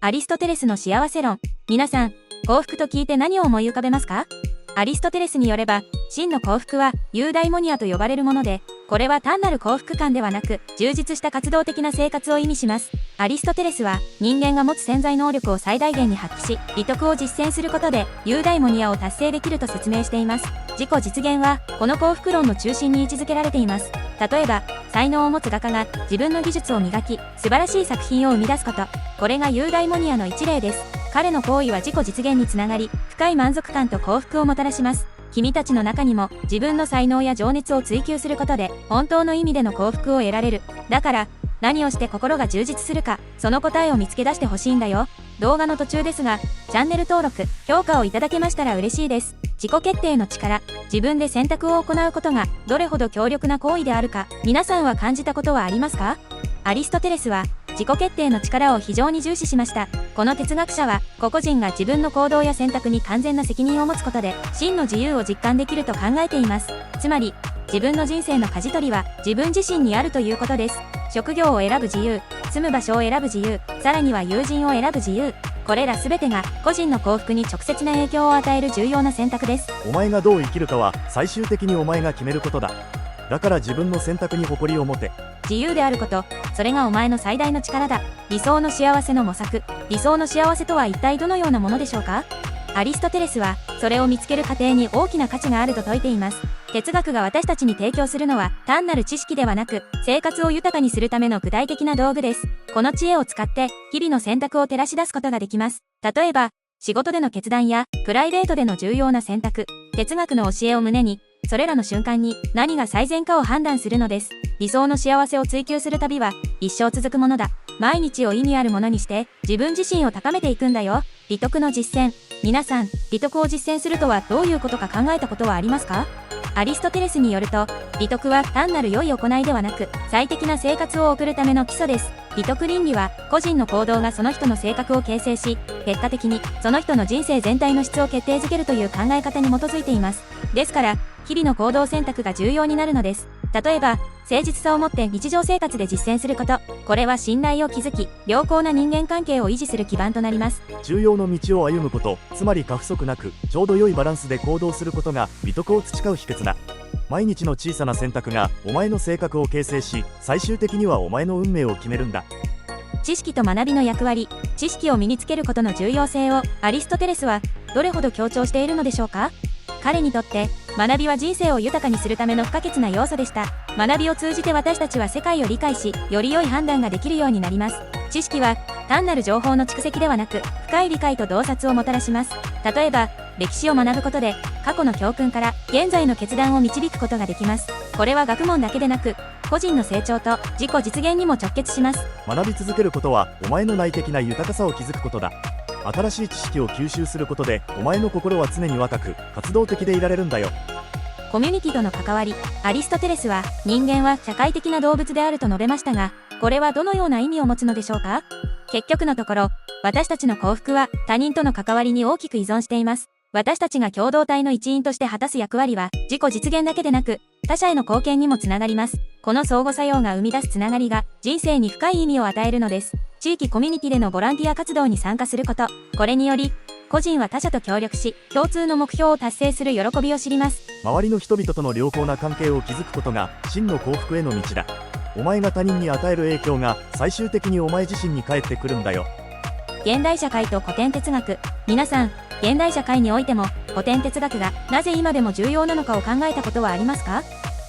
アリストテレスの幸せ論。皆さん、幸福と聞いて何を思い浮かべますか？アリストテレスによれば、真の幸福はユーダイモニアと呼ばれるもので、これは単なる幸福感ではなく、充実した活動的な生活を意味します。アリストテレスは、人間が持つ潜在能力を最大限に発揮し、利得を実践することで、ユーダイモニアを達成できると説明しています。自己実現は、この幸福論の中心に位置づけられています。例えば、才能を持つ画家が自分の技術を磨き、素晴らしい作品を生み出すこと。これがユーダイモニアの一例です。彼の行為は自己実現につながり、深い満足感と幸福をもたらします。君たちの中にも自分の才能や情熱を追求することで本当の意味での幸福を得られる。だから何をして心が充実するか、その答えを見つけ出してほしいんだよ。動画の途中ですが、チャンネル登録、評価をいただけましたら嬉しいです。自己決定の力、自分で選択を行うことがどれほど強力な行為であるか、皆さんは感じたことはありますか？アリストテレスは自己決定の力を非常に重視しました。この哲学者は、個々人が自分の行動や選択に完全な責任を持つことで、真の自由を実感できると考えています。つまり、自分の人生の舵取りは自分自身にあるということです。職業を選ぶ自由、住む場所を選ぶ自由、さらには友人を選ぶ自由。これらすべてが個人の幸福に直接な影響を与える重要な選択です。お前がどう生きるかは最終的にお前が決めることだ。だから自分の選択に誇りを持て。自由であること、それがお前の最大の力だ。理想の幸せの模索。理想の幸せとは一体どのようなものでしょうか？アリストテレスは、それを見つける過程に大きな価値があると説いています。哲学が私たちに提供するのは、単なる知識ではなく、生活を豊かにするための具体的な道具です。この知恵を使って、日々の選択を照らし出すことができます。例えば、仕事での決断や、プライベートでの重要な選択、哲学の教えを胸に、それらの瞬間に何が最善かを判断するのです。理想の幸せを追求する旅は一生続くものだ。毎日を意味あるものにして自分自身を高めていくんだよ。利得の実践。皆さん、利得を実践するとはどういうことか考えたことはありますか？アリストテレスによると、利得は単なる良い行いではなく、最適な生活を送るための基礎です。利得倫理は、個人の行動がその人の性格を形成し、結果的にその人の人生全体の質を決定づけるという考え方に基づいています。ですから、日々の行動選択が重要になるのです。例えば、誠実さを持って日常生活で実践すること。これは信頼を築き、良好な人間関係を維持する基盤となります。重要の道を歩むこと、つまり過不足なく、ちょうど良いバランスで行動することが利得を培う秘訣だ。毎日の小さな選択がお前の性格を形成し、最終的にはお前の運命を決めるんだ。知識と学びの役割、知識を身につけることの重要性をアリストテレスはどれほど強調しているのでしょうか？彼にとって学びは人生を豊かにするための不可欠な要素でした。学びを通じて私たちは世界を理解し、より良い判断ができるようになります。知識は単なる情報の蓄積ではなく、深い理解と洞察をもたらします。例えば、歴史を学ぶことで過去の教訓から現在の決断を導くことができます。これは学問だけでなく、個人の成長と自己実現にも直結します。学び続けることはお前の内的な豊かさを築くことだ。新しい知識を吸収することでお前の心は常に若く活動的でいられるんだよ。コミュニティとの関わり。アリストテレスは人間は社会的な動物であると述べましたが、これはどのような意味を持つのでしょうか？結局のところ、私たちの幸福は他人との関わりに大きく依存しています。私たちが共同体の一員として果たす役割は自己実現だけでなく、他者への貢献にもつながります。この相互作用が生み出すつながりが人生に深い意味を与えるのです。地域コミュニティでのボランティア活動に参加すること。これにより、個人は他者と協力し、共通の目標を達成する喜びを知ります。周りの人々との良好な関係を築くことが真の幸福への道だ。お前が他人に与える影響が最終的にお前自身に返ってくるんだよ。現代社会と古典哲学。皆さん、現代社会においても古典哲学がなぜ今でも重要なのかを考えたことはありますか？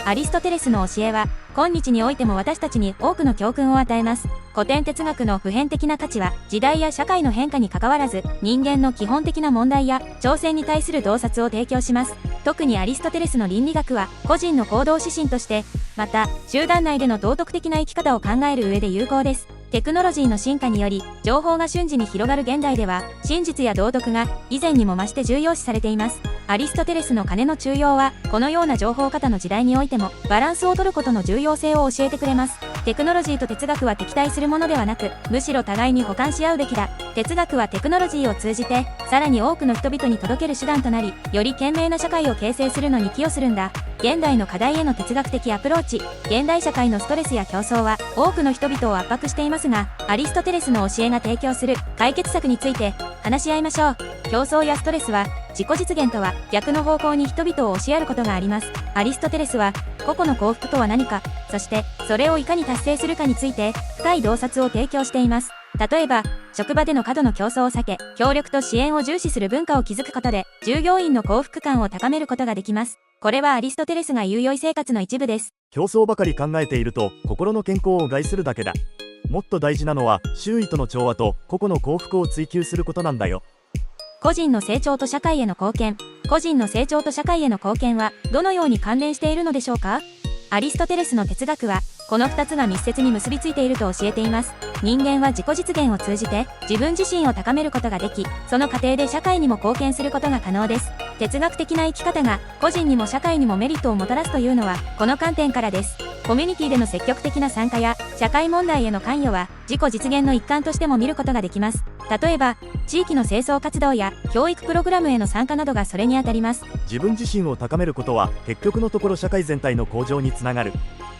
アリストテレスの教えは今日においても私たちに多くの教訓を与えます。古典哲学の普遍的な価値は時代や社会の変化に関わらず、人間の基本的な問題や挑戦に対する洞察を提供します。特にアリストテレスの倫理学は個人の行動指針として、また集団内での道徳的な生き方を考える上で有効です。テクノロジーの進化により情報が瞬時に広がる現代では、真実や道徳が以前にも増して重要視されています。アリストテレスの金の中庸はこのような情報過多の時代においてもバランスを取ることの重要性を教えてくれます。テクノロジーと哲学は敵対するものではなく、むしろ互いに補完し合うべきだ。哲学はテクノロジーを通じて、さらに多くの人々に届ける手段となり、より賢明な社会を形成するのに寄与するんだ。現代の課題への哲学的アプローチ。現代社会のストレスや競争は多くの人々を圧迫していますが、アリストテレスの教えが提供する解決策について話し合いましょう。競争やストレスは自己実現とは逆の方向に人々を押しやることがあります。アリストテレスは個々の幸福とは何か、そしてそれをいかに達成するかについて深い洞察を提供しています。例えば、職場での過度の競争を避け、協力と支援を重視する文化を築くことで、従業員の幸福感を高めることができます。これはアリストテレスが言う良い生活の一部です。競争ばかり考えていると心の健康を害するだけだ。もっと大事なのは周囲との調和と個々の幸福を追求することなんだよ。個人の成長と社会への貢献。個人の成長と社会への貢献はどのように関連しているのでしょうか？アリストテレスの哲学はこの2つが密接に結びついていると教えています。人間は自己実現を通じて自分自身を高めることができ、その過程で社会にも貢献することが可能です。哲学的な生き方が個人にも社会にもメリットをもたらすというのはこの観点からです。コミュニティでの積極的な参加や社会問題への関与は自己実現の一環としても見ることができます。例えば、地域の清掃活動や教育プログラムへの参加などがそれにあたります。自分自身を高めることは結局のところ社会全体の向上につながる。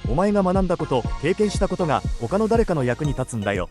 お前が学んだこと、経験したことが他の誰かの役に立つんだよ。